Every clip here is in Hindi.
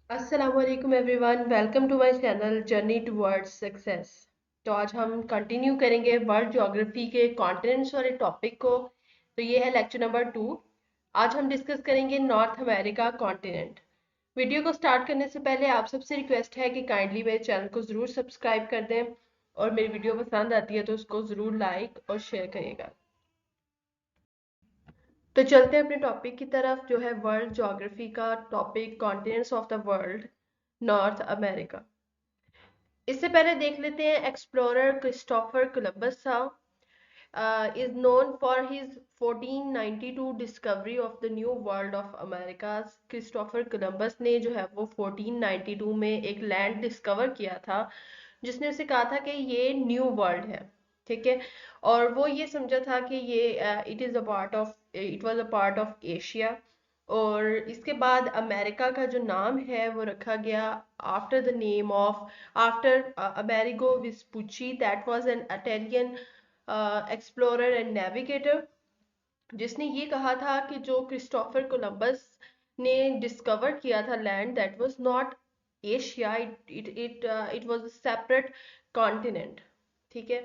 अस्सलामुअलैकुम everyone, welcome to my channel journey towards success. तो आज हम कंटिन्यू करेंगे वर्ल्ड ज्योग्राफी के कॉन्टिनेंट्स वाले टॉपिक को। तो ये है लेक्चर नंबर 2। आज हम डिस्कस करेंगे नॉर्थ अमेरिका कॉन्टिनेंट। वीडियो को स्टार्ट करने से पहले आप सबसे रिक्वेस्ट है कि काइंडली मेरे चैनल को ज़रूर सब्सक्राइब कर दें और मेरी वीडियो पसंद आती है तो उसको ज़रूर लाइक और शेयर करिएगा। तो चलते हैं अपने टॉपिक की तरफ, जो है वर्ल्ड ज्योग्राफी का topic continents of the world, north America. इससे पहले देख लेते हैं एक्सप्लोरर क्रिस्टोफर कोलंबस था। Is known for his 1492 discovery of the new world of America. Christopher Columbus ने जो है वो 1492 में एक लैंड डिस्कवर किया था जिसने उसे कहा था कि ये न्यू वर्ल्ड है। ठीक है, और वो ये समझा था कि ये it was a part of Asia. और इसके बाद अमेरिका का जो नाम है वो रखा गया after the name of after Amerigo Vespucci, that was an Italian explorer and navigator, जिसने ये कहा था कि जो क्रिस्टोफर कोलंबस ने डिस्कवर किया था land, that was not Asia, it was a separate continent. ठीक है,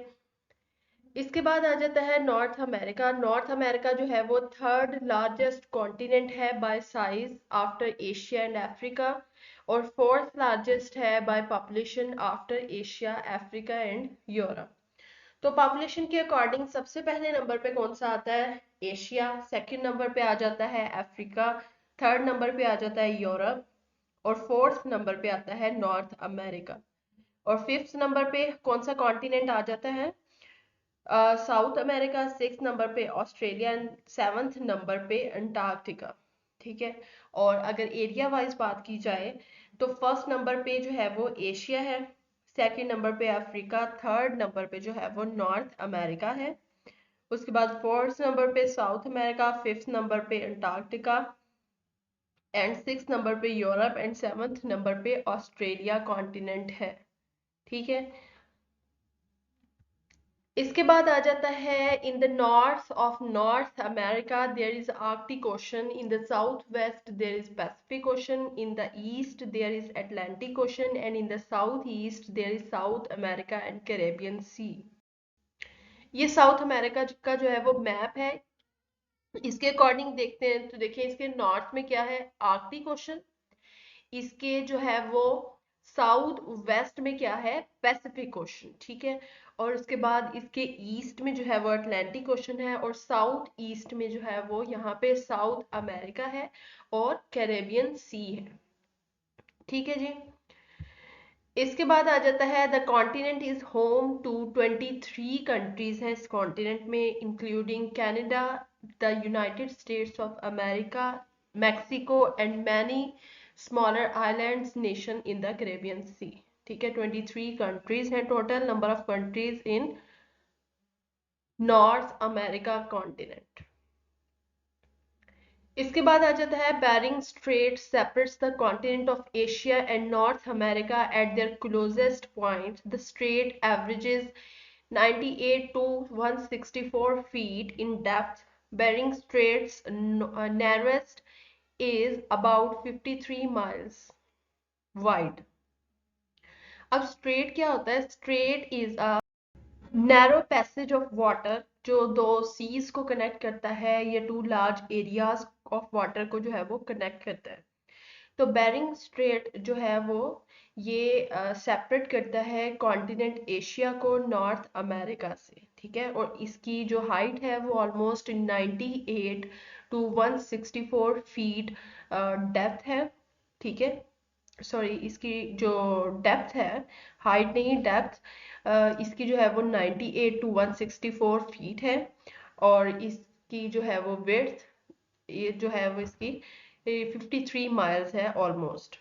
इसके बाद आ जाता है नॉर्थ अमेरिका। नॉर्थ अमेरिका जो है वो थर्ड लार्जेस्ट कॉन्टिनेंट है bye size after Asia and Africa, और फोर्थ लार्जेस्ट है by population after Asia, Africa and Europe. तो पॉपुलेशन के अकॉर्डिंग सबसे पहले नंबर पे कौन सा आता है? एशिया। सेकंड नंबर पे आ जाता है अफ्रीका। थर्ड नंबर पे आ जाता है यूरोप। और फोर्थ नंबर पे आता है नॉर्थ अमेरिका। और फिफ्थ नंबर पे कौन सा कॉन्टिनेंट आ जाता है? South America. सिक्स नंबर पे ऑस्ट्रेलिया एंड सेवंथ नंबर पे अंटार्कटिका। ठीक है, और अगर एरिया वाइज बात की जाए तो फर्स्ट नंबर पे जो है वो एशिया है, सेकंड नंबर पे अफ्रीका, थर्ड नंबर पे जो है वो नॉर्थ अमेरिका है, उसके बाद फोर्थ नंबर पे साउथ अमेरिका, फिफ्थ नंबर पे अंटार्कटिका एंड सिक्स नंबर पे यूरोप एंड सेवंथ नंबर पे ऑस्ट्रेलिया कॉन्टिनेंट है। ठीक है, इसके बाद आ जाता है in the north of North America there is Arctic Ocean, in the south west there is Pacific Ocean, in the east there is Atlantic Ocean and in the south east there is South America and Caribbean Sea. ये साउथ अमेरिका का जो है वो मैप है। इसके अकॉर्डिंग देखते हैं तो देखिए इसके नॉर्थ में क्या है, आर्कटिक ओशन। इसके जो है वो साउथ वेस्ट में क्या है, पैसिफिक ओशन। ठीक है, और उसके बाद इसके ईस्ट में जो है वो अटलांटिक ओशन है, और साउथ ईस्ट में जो है वो यहाँ पे साउथ अमेरिका है और कैरेबियन सी है। ठीक है जी, इसके बाद आ जाता है the continent is home to 23 countries है इस कॉन्टिनेंट में, including Canada, the United States of America, Mexico and many smaller islands nation in the Caribbean Sea. ठीक है, 23 कंट्रीज हैं total number of countries in North America continent. इसके बाद आ जाता है Bering Strait separates the continent of Asia and North America at their closest point. The strait averages 98 to 164 feet in depth. Bering Strait's narrowest is about 53 miles wide. अब स्ट्रेट क्या होता है? Strait is a narrow passage of water जो दो सीज को कनेक्ट करता है, या two large areas of water को जो है वो कनेक्ट करता है। तो बेरिंग स्ट्रेट जो है वो ये सेपरेट करता है कॉन्टिनेंट एशिया को नॉर्थ अमेरिका से। ठीक है, और इसकी जो हाइट है वो ऑलमोस्ट 98 to 164 फीट डेप्थ है। ठीक है, सॉरी, इसकी जो डेप्थ है, हाइट नहीं डेप्थ, इसकी जो है वो 98 to 164 फीट है, और इसकी जो है वो विड्थ, ये जो है वो इसकी 53 माइल्स है ऑलमोस्ट।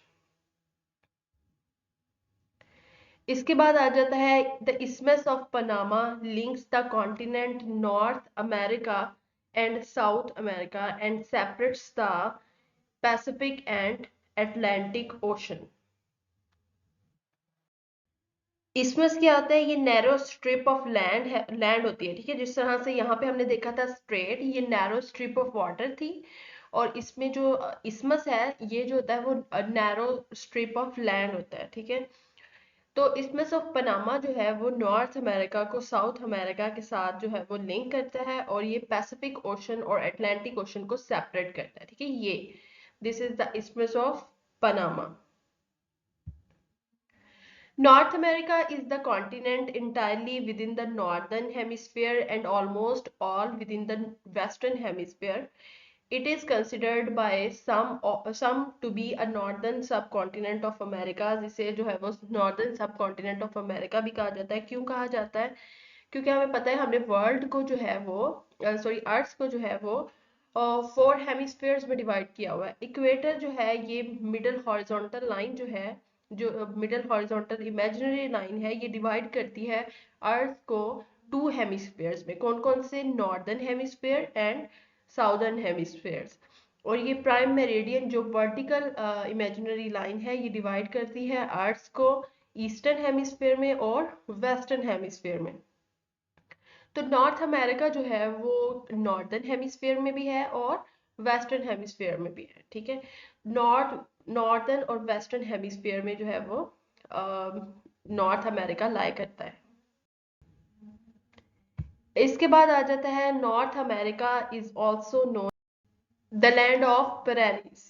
इसके बाद आ जाता है the isthmus of Panama links the continent North America and South America and separates the Pacific and Atlantic Ocean. Isthmus क्या होता है? ये नैरो स्ट्रिप ऑफ लैंड है, लैंड होती है। ठीक है, जिस तरह से यहाँ पे हमने देखा था स्ट्रेट, ये नैरो स्ट्रिप ऑफ वाटर थी, और इसमें जो इस्मस है ये जो होता है वो नैरो स्ट्रिप ऑफ लैंड होता है, ठीक है। तो इसमें ऑफ पनामा जो है वो नॉर्थ अमेरिका को साउथ अमेरिका के साथ जो है वो लिंक करता है, और ये पैसिफिक ओशन और अटलांटिक ओशन को सेपरेट करता है, ठीक है। ये दिस इज द इसमें of Panama. North America is the continent entirely within the northern hemisphere and almost all within the western hemisphere. It is considered by some to be a northern subcontinent of America, जिसे जो है वो northern subcontinent of America भी कहा जाता है। क्यों कहा जाता है? क्योंकि हमें पता है हमने वर्ल्ड को जो है वो सॉरी अर्थ को जो है वो 4 हेमिस्फेयर्स में डिवाइड किया हुआ है। इक्वेटर जो है ये मिडल हॉरिजॉन्टल लाइन जो है, जो मिडल हॉरिजॉन्टल इमेजिनरी लाइन है, ये डिवाइड करती है अर्थ को 2 हेमिस्फेयर्स में। कौन कौन से? Northern hemisphere and southern hemispheres. और ये प्राइम मेरिडियन जो वर्टिकल इमेजिनरी लाइन है ये डिवाइड करती है अर्थ को ईस्टर्न हेमिस्फेयर में और वेस्टर्न हेमिस्फेयर में। तो नॉर्थ अमेरिका जो है वो नॉर्दर्न हेमिस्फेयर में भी है और वेस्टर्न हेमिस्फेयर में भी है, ठीक है। नॉर्दर्न और वेस्टर्न हेमिस्फेयर में जो है वो नॉर्थ अमेरिका लाई करता है। इसके बाद आ जाता है North America is also known the land of prairies.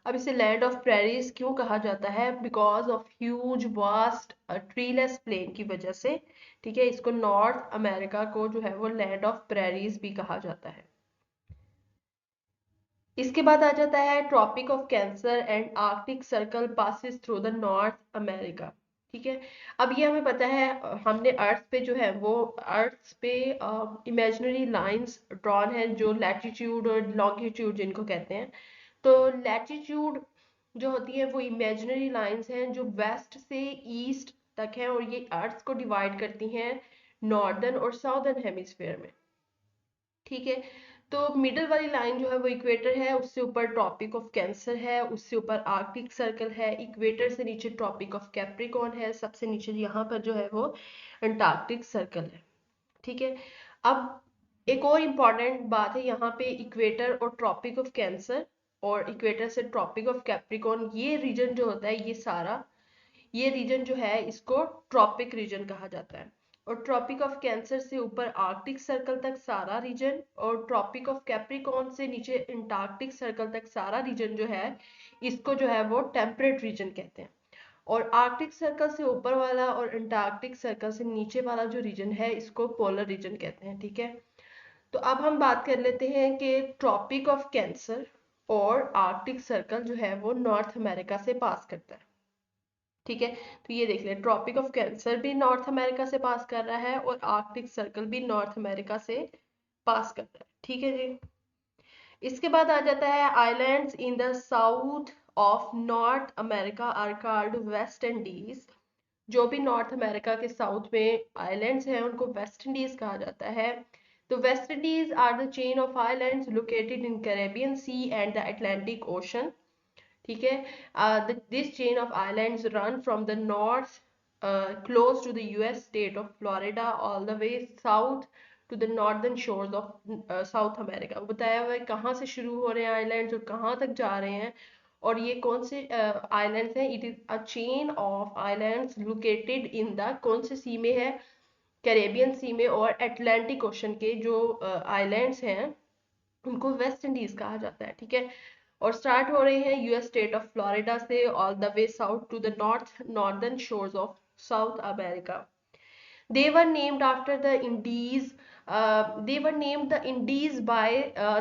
अब इसे लैंड ऑफ प्रेरीज क्यों कहा जाता है? Because of huge vast treeless plain की वजह से, ठीक है। इसको नॉर्थ अमेरिका को जो है वो लैंड ऑफ प्रेरीज भी कहा जाता है। इसके बाद आ जाता है Tropic of Cancer and Arctic Circle passes through the North America, ठीक है। अब ये हमें पता है हमने अर्थ पे जो है वो अर्थ पे इमेजिनरी लाइंस ड्रॉन है जो लैटिट्यूड और लॉन्गिट्यूड जिनको कहते हैं। तो लैटिट्यूड जो होती है वो इमेजिनरी लाइंस हैं जो वेस्ट से ईस्ट तक है, और ये अर्थ को डिवाइड करती हैं नॉर्दर्न और साउदर्न हेमिस्फेयर में, ठीक है। तो मिडल वाली लाइन जो है वो इक्वेटर है, उससे ऊपर ट्रॉपिक ऑफ कैंसर है, उससे ऊपर आर्कटिक सर्कल है, इक्वेटर से नीचे ट्रॉपिक ऑफ कैप्रिकॉर्न है, सबसे नीचे यहाँ पर जो है वो अंटार्कटिक सर्कल है, ठीक है। अब एक और इम्पॉर्टेंट बात है यहाँ पे, इक्वेटर और ट्रॉपिक ऑफ कैंसर और इक्वेटर से ट्रॉपिक ऑफ कैप्रिकॉर्न, ये रीजन जो होता है ये सारा, ये रीजन जो है इसको ट्रॉपिक रीजन कहा जाता है। और ट्रॉपिक ऑफ कैंसर से ऊपर आर्कटिक सर्कल तक सारा रीजन, और ट्रॉपिक ऑफ कैप्रिकॉर्न से नीचे अंटार्कटिक सर्कल तक सारा रीजन जो है इसको जो है वो टेम्परेट रीजन कहते हैं। और आर्कटिक सर्कल से ऊपर वाला और अंटार्कटिक सर्कल से नीचे वाला जो रीजन है इसको पोलर रीजन कहते हैं, ठीक है। तो अब हम बात कर लेते हैं कि ट्रॉपिक ऑफ कैंसर और आर्कटिक सर्कल जो है वो नॉर्थ अमेरिका से पास करता है, ठीक है। तो ये देख लें, ट्रॉपिक ऑफ कैंसर भी नॉर्थ अमेरिका से पास कर रहा है और आर्कटिक सर्कल भी नॉर्थ अमेरिका से पास कर रहा है, ठीक है जी। इसके बाद आ जाता है islands in the south of North America are called West Indies. जो भी नॉर्थ अमेरिका के साउथ में आइलैंड्स हैं उनको वेस्ट इंडीज कहा जाता है। तो West Indies are the chain of islands located in Caribbean Sea and the Atlantic Ocean, ठीक है। This chain of islands run from the north close to the US state of Florida all the way south to the northern shores of South America. बताया हुआ है कहाँ से शुरू हो रहे हैं आइलैंड्स और कहाँ तक जा रहे हैं, और ये कौन से आइलैंड्स हैं? It is a chain of islands located in the, कौन से सी में है? कैरेबियन सी में और अटलांटिक ओशन के जो आइलैंड्स हैं उनको वेस्ट इंडीज कहा जाता है, ठीक है। और स्टार्ट हो रहे हैं यूएस स्टेट ऑफ फ्लोरिडा से all the way south to the northern shores of South America. They were named after the Indies. They were named the Indies by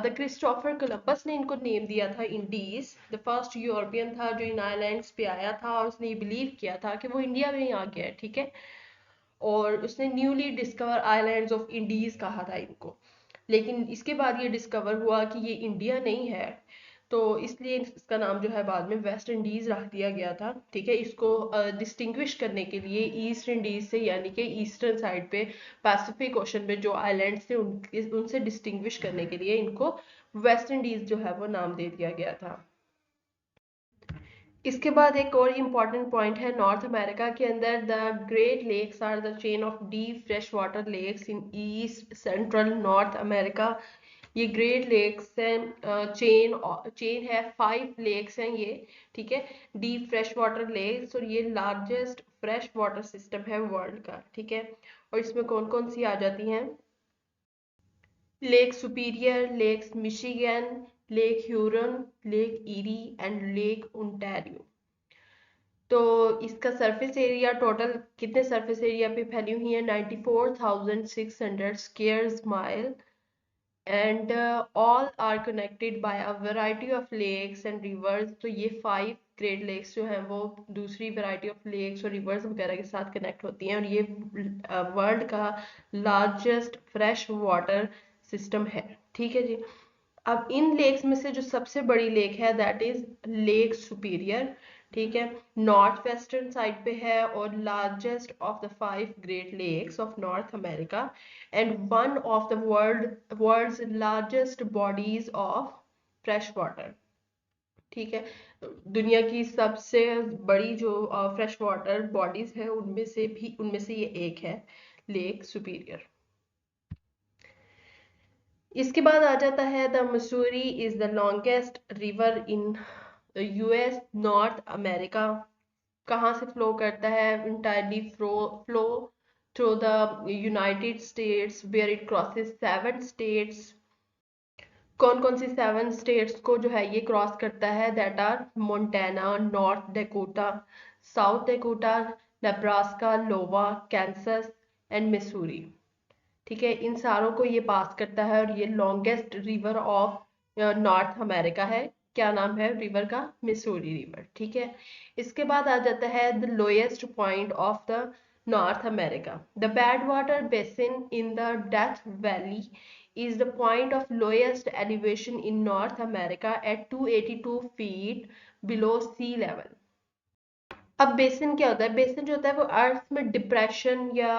the Christopher Columbus ने इनको नेम दिया था इंडीज। द फर्स्ट यूरोपियन था जो इन आइलैंड्स पे आया था और उसने ये बिलीव किया था कि वो इंडिया में ही आ गया है, ठीक है। और उसने newly discover islands of Indies कहा था इनको, लेकिन इसके बाद ये डिस्कवर हुआ कि ये इंडिया नहीं है, तो इसलिए इसका नाम जो है बाद में वेस्ट इंडीज रख दिया गया था, ठीक है। इसको डिस्टिंग्विश करने के लिए ईस्ट इंडीज से, यानी कि ईस्टर्न साइड पे पैसिफिक ओशन में जो आइलैंड्स थे उनसे डिस्टिंग्विश करने के लिए इनको वेस्ट इंडीज जो है वो नाम दे दिया गया था। इसके बाद एक और इम्पॉर्टेंट पॉइंट है नॉर्थ अमेरिका के अंदर, the great lakes are the chain of deep fresh water lakes in east central North America. ये ग्रेट लेक्स हैं, चेन है, 5 लेक्स हैं ये, ठीक है, डीप फ्रेश वाटर लेक्स, और ये लार्जेस्ट फ्रेश वाटर सिस्टम है वर्ल्ड का, ठीक है। और इसमें कौन कौन सी आ जाती हैं? Lake Superior, Lake Michigan, Lake Huron, Lake Erie and Lake Ontario. तो इसका सरफेस एरिया टोटल कितने सरफेस एरिया पे फैली हुई है? 94,600 square mile, and all are connected by a variety of lakes and rivers. तो ये 5 ग्रेट लेक्स जो हैं वो दूसरी वैरायटी ऑफ लेक्स और रिवर्स वगैरह के साथ कनेक्ट होती हैं, और ये वर्ल्ड का लार्जेस्ट फ्रेश वाटर सिस्टम है, ठीक है जी। अब इन लेक्स में से जो सबसे बड़ी लेक है दैट इज लेक सुपीरियर, ठीक है, नॉर्थ वेस्टर्न साइड पे है और largest of the 5 great lakes of North America, and one of the world's largest bodies of fresh water, ठीक है। दुनिया की सबसे बड़ी जो फ्रेश वाटर बॉडीज है उनमें से ये एक है, लेक सुपीरियर। इसके बाद आ जाता है the Missouri is the longest river in US North America. कहाँ से फ्लो करता है? Entirely flow through the United States where it crosses 7 states. कौन कौन सी 7 स्टेट्स को जो है ये क्रॉस करता है? That are Montana, North Dakota, South Dakota, Nebraska, Iowa, Kansas and Missouri, ठीक है। इन सारों को ये पास करता है और ये longest river of North America है। क्या नाम है रिवर का? मिसूरी रिवर, ठीक है। इसके बाद आ जाता है the lowest point of the North America. The bad water basin in the death valley is the point of lowest elevation in North America at 282 feet below sea level. अब बेसिन क्या होता है? बेसिन जो होता है वो अर्थ में डिप्रेशन या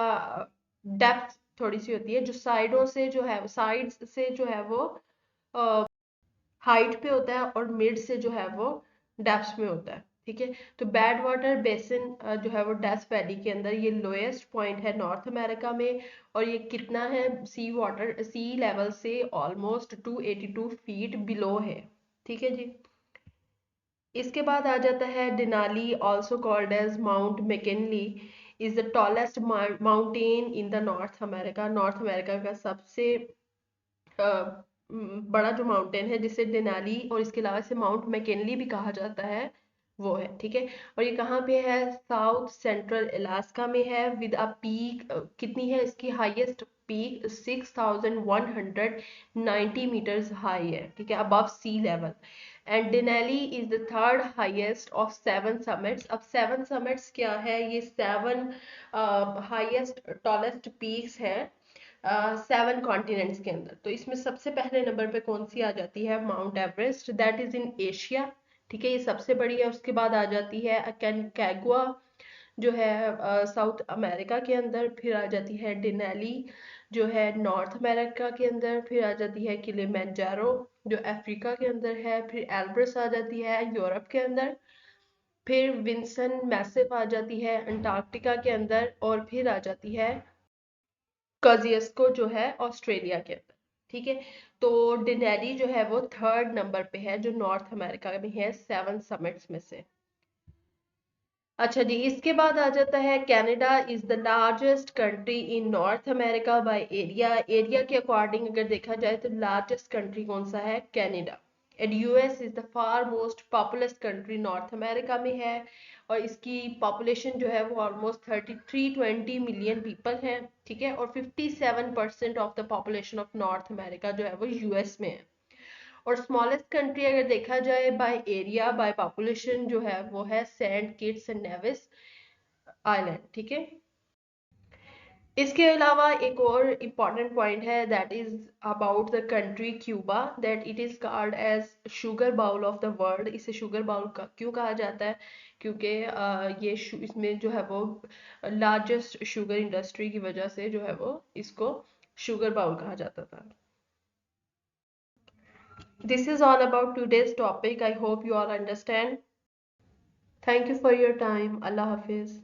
डेप्थ थोड़ी सी होती है, जो साइड्स से जो है वो हाइट पे होता है और मिड से जो है वो डेप्थ में होता है, ठीक है। तो बैड वाटर बेसिन जो है वो डेथ वैली के अंदर ये लोएस्ट पॉइंट है नॉर्थ अमेरिका में, और ये कितना है? सी लेवल से ऑलमोस्ट 282 फीट बिलो है, ठीक है जी। इसके बाद आ जाता है Denali also called as Mount McKinley is the tallest mountain in the North America. North America का सबसे बड़ा जो माउंटेन है जिसे डेनाली और इसके अलावा इसे माउंट मैकिनली भी कहा जाता है, वो है, ठीक है। और ये कहाँ पे है? साउथ सेंट्रल अलास्का में है, विद अ पीक कितनी है इसकी हाईएस्ट पीक? 6,190 मीटर्स हाई है, ठीक है, above sea level. And Denali is the third highest of 7 summits. अब 7 समिट्स क्या है? ये 7 हाईएस्ट टॉलेस्ट पीक्स हैं 7 कॉन्टिनेंट्स के अंदर। तो इसमें सबसे पहले नंबर पे कौन सी आ जाती है? Mount Everest, that is in Asia, ठीक है, ये सबसे बड़ी है। उसके बाद आ जाती है अकैनकागुआ जो है साउथ अमेरिका के अंदर, फिर आ जाती है डेनाली जो है नॉर्थ अमेरिका के अंदर, फिर आ जाती है किलिमंजारो जो अफ्रीका के अंदर है, फिर एल्ब्रस आ जाती है यूरोप के अंदर, फिर विंसन मैसिव आ जाती है अंटार्कटिका के अंदर, और फिर आ जाती है कजियस्को जो है ऑस्ट्रेलिया के अंदर, ठीक है। तो डिनेरी जो है वो थर्ड नंबर पे है जो नॉर्थ अमेरिका में है 7 समिट्स में से। अच्छा जी, इसके बाद आ जाता है Canada is the largest country in North America by area. Area के अकॉर्डिंग अगर देखा जाए तो लार्जेस्ट कंट्री कौन सा है? Canada. And US is the far most populous country north America में है, और इसकी पॉपुलेशन जो है वो ऑलमोस्ट 3320 मिलियन पीपल है, ठीक है। और 57% of the population of North America जो है वो यूएस में है। और स्मॉलेस्ट कंट्री अगर देखा जाए बाय एरिया बाय पॉपुलेशन जो है वो है Saint Kitts and Nevis island, ठीक है। इसके अलावा एक और इम्पॉर्टेंट पॉइंट है that is about the country Cuba, that it is called as sugar bowl of the world. इसे शुगर बाउल का क्यों कहा जाता है? क्योंकि इसमें जो है वो लार्जेस्ट शुगर इंडस्ट्री की वजह से जो है वो इसको शुगर बाउल कहा जाता था। This is all about today's topic. I hope you all understand. Thank you for your time. Allah Hafiz.